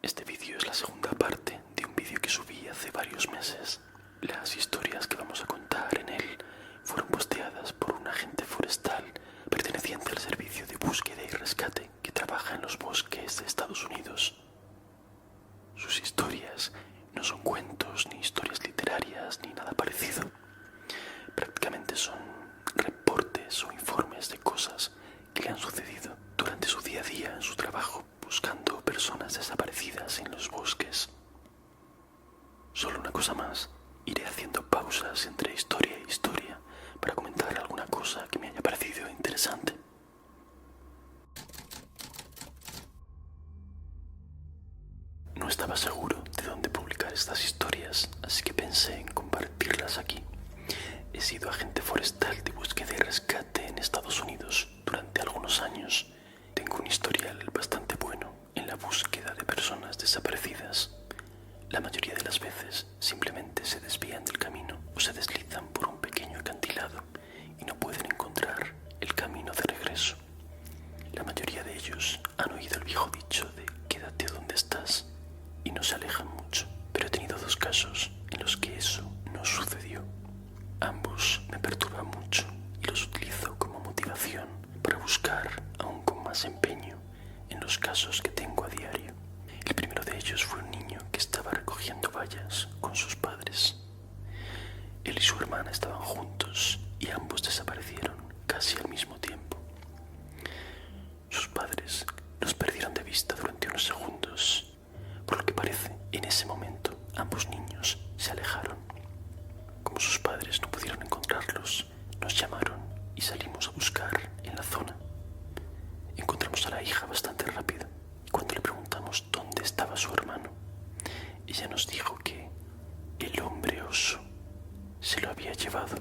Este vídeo es la segunda parte de un vídeo que subí hace varios meses. Las historias que vamos a contar en él fueron posteadas por un agente forestal perteneciente al servicio de búsqueda y rescate que trabaja en los bosques de Estados Unidos. Sus historias no son cuentos, ni historias literarias, ni nada parecido. Prácticamente son reportes o informes de cosas que le han sucedido durante su día a día en su trabajo, buscando personas desaparecidas en los bosques. Solo una cosa más, iré haciendo pausas entre historia e historia para comentar alguna cosa que me haya parecido interesante. No estaba seguro de dónde publicar estas historias, así que pensé en compartirlas aquí. He sido agente forestal de búsqueda y rescate en Estados Unidos durante algunos años. Tengo un historial bastante bueno en la búsqueda de personas desaparecidas. La mayoría de las veces simplemente se desvían del camino o se deslizan por un pequeño acantilado y no pueden encontrar el camino de regreso. La mayoría de ellos han oído el viejo dicho de quédate donde estás y no se alejan mucho, pero he tenido dos casos en los que eso no sucedió. Ambos me perturban mucho y los utilizo como motivación para buscar aún con más empeño en los casos que tengo a diario. El primero de ellos fue un niño que estaba recogiendo bayas con sus padres. Él y su hermana estaban juntos y ambos desaparecieron casi al mismo tiempo. Sus padres los perdieron de vista durante unos segundos. Por lo que parece, en ese momento ambos niños se alejaron. Como sus padres no pudieron encontrarlos, nos llamaron y salimos a buscar en la zona. Encontramos a la hija bastante rápido y cuando le preguntamos dónde estaba su hermano, ella nos dijo que el hombre oso se lo había llevado.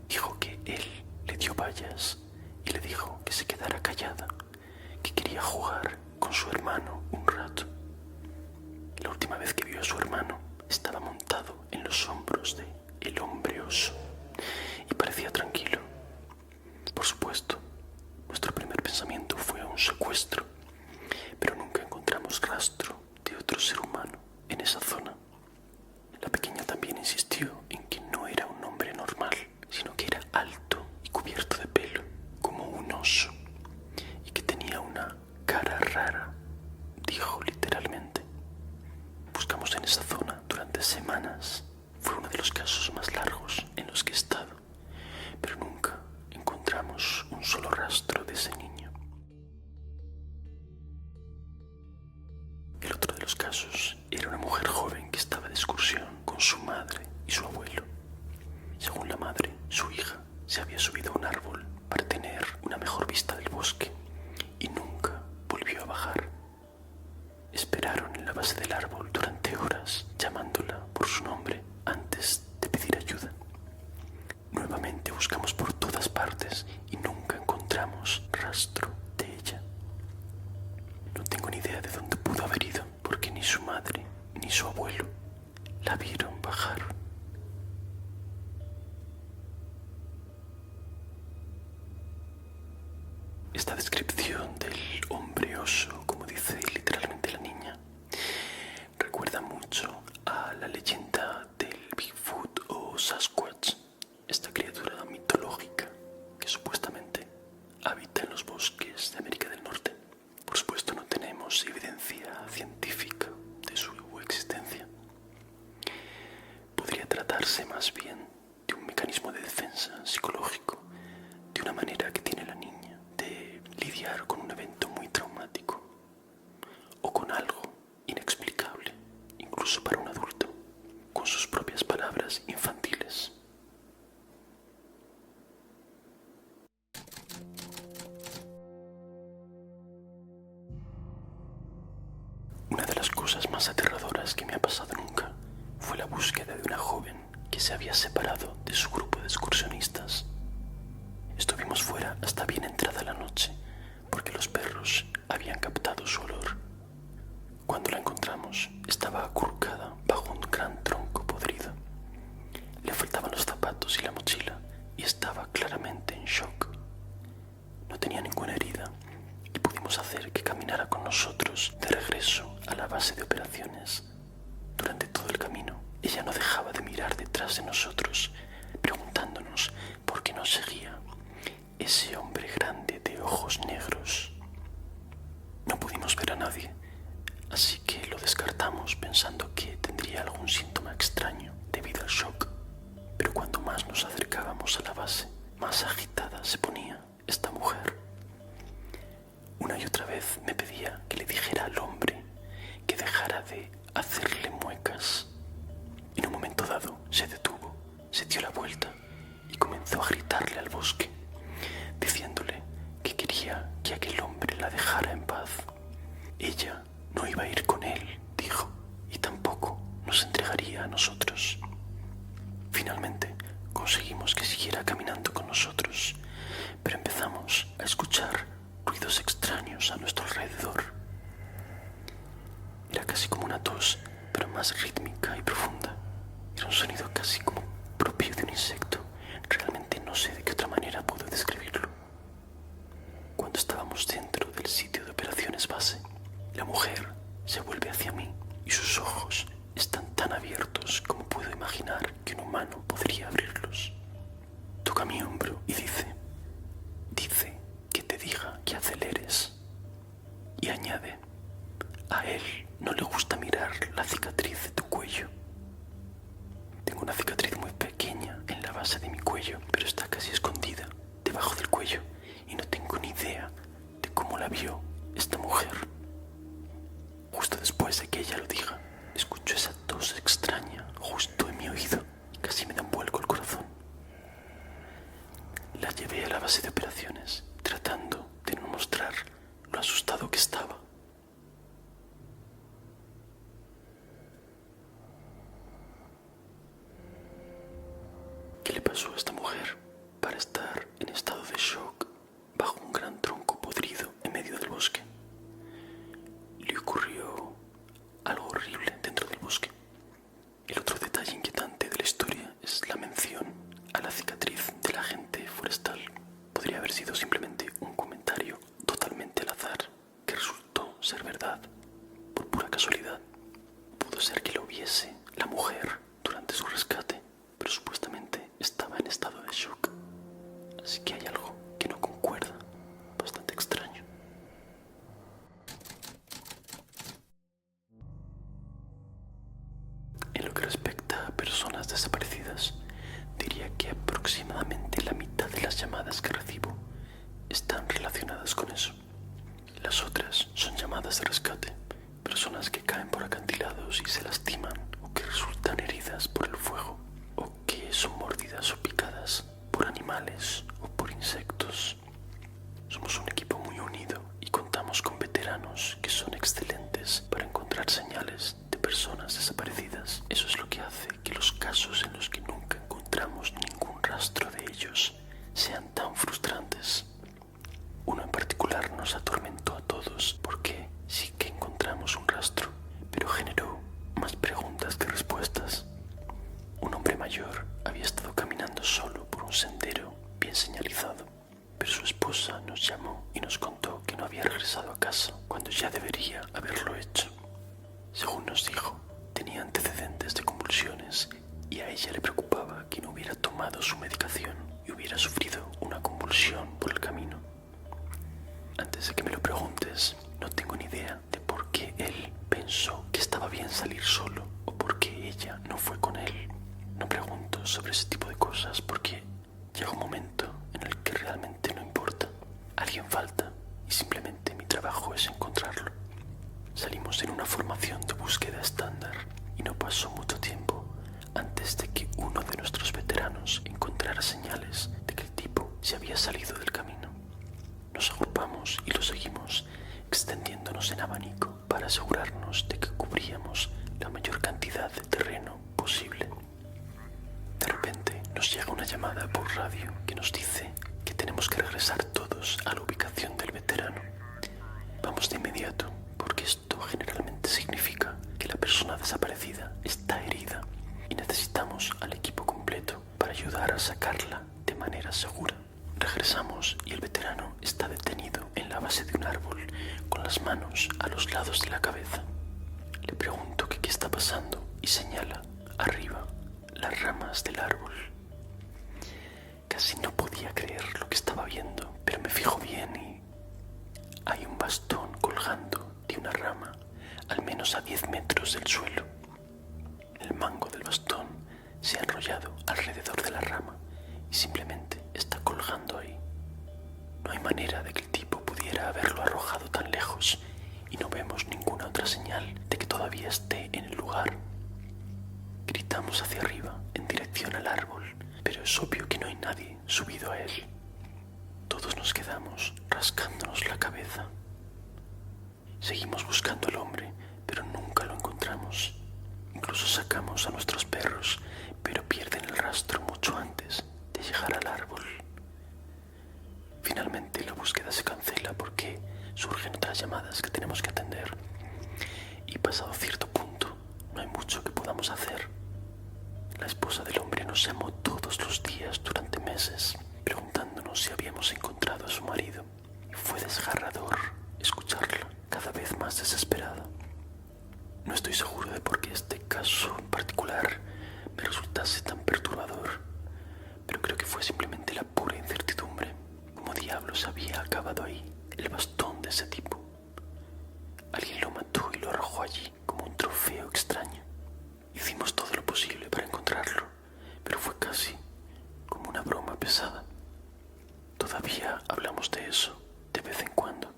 Dijo que él le dio bayas y le dijo que se quedara callada, que quería jugar con su hermano un rato. La última vez que vio a su hermano estaba montado en los hombros de el hombre oso y parecía tranquilo. Por supuesto, nuestro primer pensamiento fue un secuestro, pero nunca encontramos rastro de otro ser humano en esa zona. La pequeña también insistió en que no era un hombre normal, sino que era alto y cubierto de pelo, como un oso, y que tenía una cara rara, dijo literalmente. Buscamos en esa zona durante semanas. Fue uno de los casos más largos en los que he estado, pero nunca encontramos un solo rastro de ese niño. El otro de los casos era una mujer joven que estaba de excursión con su madre y su abuelo. Según la madre, su hija se había subido a un árbol para tener una mejor vista del bosque y nunca volvió a bajar. Esperaron en la base del árbol durante horas, llamándola por su nombre antes de pedir ayuda. Nuevamente buscamos por todas partes y nunca encontramos rastro de ella. No tengo ni idea de dónde pudo haber ido, porque ni su madre ni su abuelo la vieron bajar. Esta descripción del hombre oso, como dice literalmente la niña, recuerda mucho a la leyenda del Bigfoot o Sasquatch, esta criatura mitológica que supuestamente habita en los bosques de América del Norte. Por supuesto, no tenemos evidencia científica de su existencia. Podría tratarse más bien de un mecanismo de defensa psicológico, de una manera que tiene la niña de lidiar con un evento muy traumático o con algo inexplicable, incluso para un adulto, con sus propias palabras infantiles. Una de las cosas más aterradoras que me ha pasado nunca fue la búsqueda de una joven que se había separado de su grupo de excursionistas. Estuvimos fuera hasta bien entrada la noche, porque los perros habían captado su olor. Cuando la encontramos, estaba acurrucada bajo un gran tronco podrido. Le faltaban los zapatos y la mochila, y estaba claramente en shock. No tenía ninguna herida, y pudimos hacer que caminara con nosotros de regreso a la base de operaciones. Durante todo el camino, ella no dejaba de mirar detrás de nosotros, preguntándonos por qué nos seguía ese hombre grande de ojos negros. No pudimos ver a nadie, así que lo descartamos pensando que tendría algún síntoma extraño debido al shock. Pero cuanto más nos acercábamos a la base, más agitada se ponía esta mujer. Una y otra vez me pedía que le dijera al hombre que dejara de hacerle muecas. En un momento dado se detuvo, se dio la vuelta y comenzó a gritarle al bosque, diciéndole que quería que aquel hombre la dejara en paz. Ella no iba a ir con él, dijo, y tampoco nos entregaría a nosotros. Finalmente conseguimos que siguiera caminando con nosotros, pero empezamos a escuchar ruidos extraños a nuestro alrededor. Era casi como una tos, pero más rítmica y profunda. Era un sonido casi como propio de un insecto. Realmente no sé de qué otra manera puedo describirlo. Cuando estábamos dentro del sitio de operaciones base, la mujer se vuelve hacia mí y sus ojos están tan abiertos como puedo imaginar que un humano podría abrirlos. Toca mi hombro y dice que te diga que aceleres. Y añade, a él no le gusta mirar la cicatriz de tu cuello. Tengo una cicatriz muy pequeña en la base de mi cuello, pero está casi escondida debajo del cuello y no tengo ni idea de cómo la vio esta mujer. Justo después de que ella lo diga, escucho esa tos extraña justo en mi oído y casi me da un vuelco el corazón. La llevé a la base de operaciones, tratando de no mostrar lo asustado que estaba. ¿Qué le pasó a esta mujer para estar en estado de shock bajo un gran tronco podrido en medio del bosque? Le ocurrió algo horrible dentro del bosque. El otro detalle inquietante de la historia es la mención a la cicatriz del agente forestal. Podría haber sido simplemente un comentario totalmente al azar que resultó ser verdad por pura casualidad. Pudo ser que lo viese la mujer durante su rescate, pero supuestamente estaba en estado de shock. Así que hay algo que no concuerda, bastante extraño. En lo que respecta a personas desaparecidas, diría que aproximadamente la mitad de las llamadas que recibo están relacionadas con eso. Las otras son llamadas de rescate, personas que caen por acantilados y se lastiman, o que resultan heridas por el fuego, o que son mordidas o picadas por animales o por insectos. Somos un equipo muy unido y contamos con veteranos que son excelentes para encontrar señales de personas desaparecidas. Eso es lo que hace que los casos en los que nunca encontramos ningún rastro de ellos sean tan frustrantes. Uno en particular nos atormentó a todos porque sí que encontramos un rastro, pero generó más preguntas que respuestas. Un hombre mayor había estado caminando solo por un sendero bien señalizado, pero su esposa nos llamó y nos contó que no había regresado a casa cuando ya debería haberlo hecho. Según nos dijo, tenía antecedentes de convulsiones y a ella le preocupaba que no hubiera tomado su medicación y hubiera sufrido una convulsión por el camino. Antes de que me lo preguntes, no tengo ni idea de por qué él pensó que estaba bien salir solo o por qué ella no fue con él. No pregunto sobre ese tipo de cosas porque llega un momento en el que realmente no importa. Alguien falta y simplemente mi trabajo es encontrarlo. Salimos en una formación de búsqueda estándar y no pasó mucho tiempo antes de que uno de nuestros veteranos encontrara señales de que el tipo se había salido del camino. Nos agrupamos y lo seguimos, extendiéndonos en abanico para asegurarnos de que cubríamos la mayor cantidad de terreno posible. De repente nos llega una llamada por radio que nos dice que tenemos que regresar todos a la ubicación del veterano. Vamos de inmediato, porque esto generalmente significa que la persona desaparecida está herida y necesitamos al equipo completo para ayudar a sacarla de manera segura. Regresamos y el veterano está detenido en la base de un árbol con las manos a los lados de la cabeza. pasando y señala arriba las ramas del árbol. Casi no podía creer lo que estaba viendo, pero me fijo bien y hay un bastón colgando de una rama, al menos a 10 metros del suelo. El mango del bastón se ha enrollado alrededor de la rama y simplemente está colgando ahí. No hay manera de que el tipo pudiera haberlo arrojado tan lejos y no vemos ninguna otra señal de que todavía esté en el lugar. Gritamos hacia arriba en dirección al árbol, pero es obvio que no hay nadie subido a él. Todos nos quedamos rascándonos la cabeza. Seguimos buscando al hombre, pero nunca lo encontramos. Incluso sacamos a nuestros perros, pero pierden el rastro mucho antes de llegar al árbol. Finalmente la búsqueda se cancela porque surgen otras llamadas que tenemos que atender. Y pasado cierto punto, no hay mucho que podamos hacer. La esposa del hombre nos llamó todos los días durante meses, preguntándonos si habíamos encontrado a su marido. Y fue desgarrador escucharla cada vez más desesperada. No estoy seguro de por qué este caso en particular me resultase tan perturbador, pero creo que fue simplemente la pura incertidumbre. ¿Cómo diablos había acabado ahí el bastón de ese tipo? Alguien lo mató y lo arrojó allí como un trofeo extraño. Hicimos todo lo posible para encontrarlo, pero fue casi como una broma pesada. Todavía hablamos de eso de vez en cuando.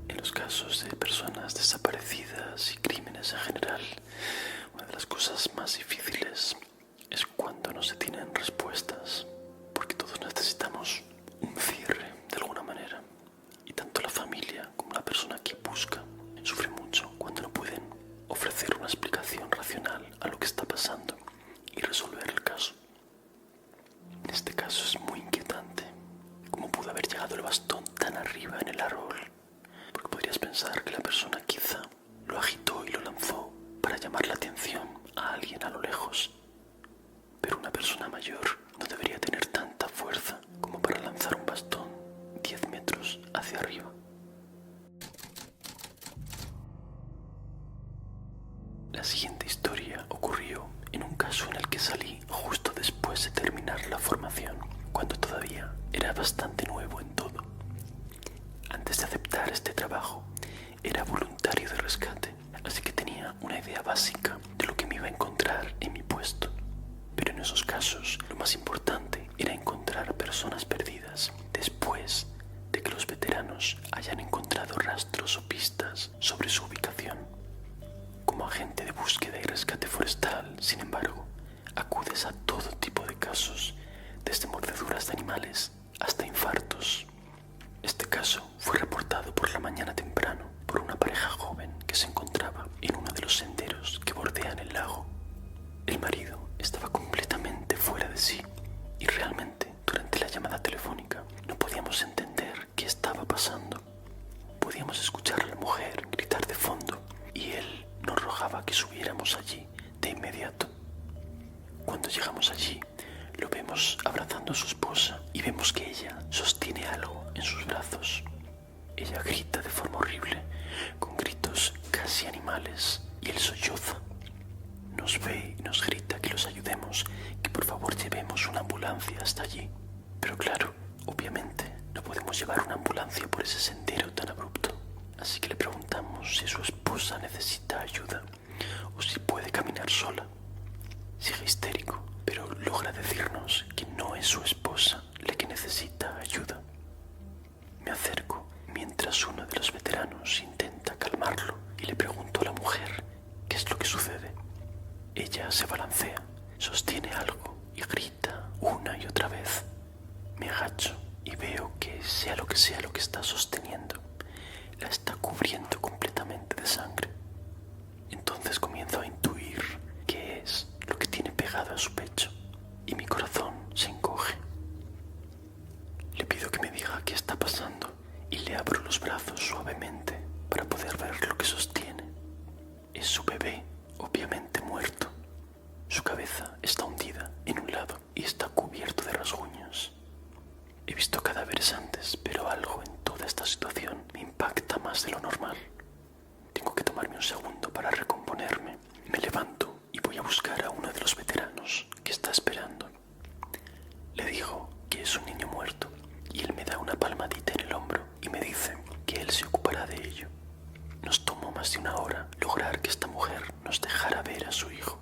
En los casos de personas desaparecidas y crímenes en general, una de las cosas más difíciles es cuando no se tienen respuestas, porque todos necesitamos un cierre de alguna manera. Y tanto la familia como la persona que busca sufre mucho cuando no pueden ofrecer una explicación racional a lo que está pasando y resolver el caso. En este caso es muy inquietante. ¿Cómo pudo haber llegado el bastón tan arriba en el árbol? Porque podrías pensar que la persona quizá lo agitó y lo lanzó para llamar la atención a alguien a lo lejos. Pero una persona mayor no debería tener tanta fuerza como para lanzar un bastón 10 metros hacia arriba. La siguiente historia ocurrió en un caso en el que salí justo después de terminar la formación, cuando todavía era bastante nuevo en todo. Antes de aceptar este trabajo, era voluntario de rescate, así que tenía una idea básica de lo que me iba a encontrar en mi puesto. Pero en esos casos, lo más importante era encontrar personas perdidas después de que los veteranos hayan encontrado rastros o pistas sobre su ubicación. Como agente de búsqueda y rescate forestal, sin embargo, acudes a todo tipo de casos, desde mordeduras de animales hasta infartos. Este caso fue reportado por la mañana temprano por una pareja joven que se encontraba en uno de los senderos que bordean el lago. El marido estaba completamente fuera de sí y realmente durante la llamada telefónica no podíamos entender qué estaba pasando. Podíamos escuchar a la mujer gritar de fondo y él nos rogaba que subiéramos allí de inmediato. Cuando llegamos allí, lo vemos abrazando a su esposa y vemos que ella sostiene algo en sus brazos. Ella grita de forma horrible, con gritos casi animales, y él solloza. Nos ve y nos grita que los ayudemos, que por favor llevemos una ambulancia hasta allí. Pero claro, obviamente no podemos llevar una ambulancia por ese sendero tan abrupto. Así que le preguntamos si su esposa necesita ayuda o si puede caminar sola. Sigue histérico, pero logra decirnos que no es su esposa la que necesita ayuda. Me acerco mientras uno de los veteranos intenta calmarlo y le pregunto a la mujer qué es lo que sucede. Ella se balancea, sostiene algo y grita una y otra vez. Me agacho y veo que sea lo que está sosteniendo, la está cubriendo completamente de sangre. Entonces comienzo a intuir qué es lo que tiene pegado a su pecho y mi corazón se encoge. Le pido que me diga qué está pasando y le abro los brazos suavemente para poder ver lo que sostiene. Es su bebé, obviamente muerto. Su cabeza está hundida en un lado y está cubierto de rasguños. He visto cadáveres antes, pero algo en toda esta situación me impacta más de lo normal. Tengo que tomarme un segundo para recomponerme. Me levanto y voy a buscar a uno de los veteranos que está esperando. Le digo que es un niño muerto y él me da una palmadita en el hombro y me dice que él se ocupará de ello. Nos tomó más de una hora lograr que esta mujer nos dejara ver a su hijo.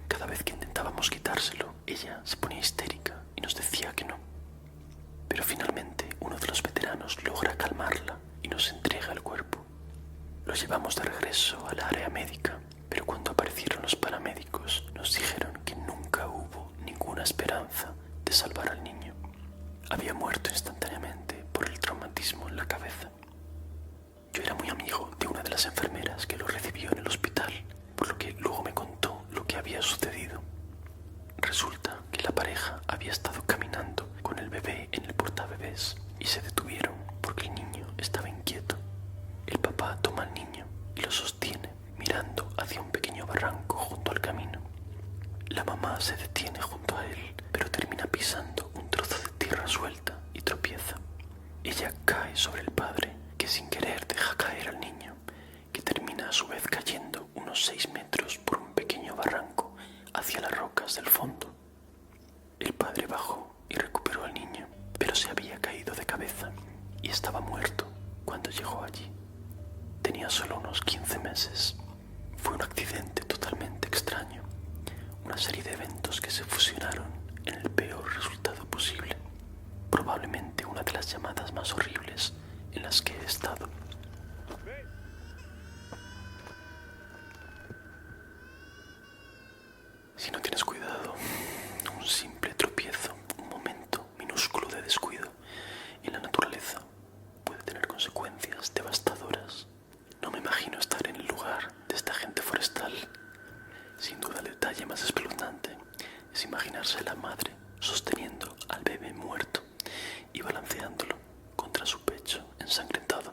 Cada vez que intentábamos quitárselo, ella se ponía histérica y nos decía que no. Pero finalmente uno de los veteranos logra calmarla y nos entrega el cuerpo. Lo llevamos de regreso al área médica, pero cuando aparecieron los paramédicos nos dijeron que nunca hubo ninguna esperanza de salvar al niño. Había muerto instantáneamente por el traumatismo en la cabeza. Yo era muy amigo de una de las enfermeras que lo recibió en el hospital, por lo que luego me contó lo que había sucedido. Resulta que la pareja había estado caminando con el bebé en el portabebés y se detuvieron porque el niño estaba inquieto. El papá toma al niño y lo sostiene mirando hacia un pequeño barranco junto al camino. La mamá se detiene junto a él, pero termina pisando un trozo de tierra suelta y tropieza. Ella cae sobre el padre, que sin querer deja caer al niño, que termina a su vez cayendo unos 6 metros por un pequeño barranco hacia las rocas del fondo. El padre bajó y recuperó al niño, pero se había caído de cabeza y estaba muerto cuando llegó allí. Tenía solo unos 15 meses. Fue un accidente totalmente extraño, una serie de eventos que se fusionaron en el peor resultado posible. Probablemente una de las llamadas más horribles en las que he estado. Si no tienes cuidado, un simple tropiezo, un momento minúsculo de descuido en la naturaleza puede tener consecuencias devastadoras. No me imagino estar en el lugar de esta agente forestal. Sin duda el detalle más espeluznante es imaginarse a la madre sosteniendo al bebé muerto y balanceándolo contra su pecho ensangrentado.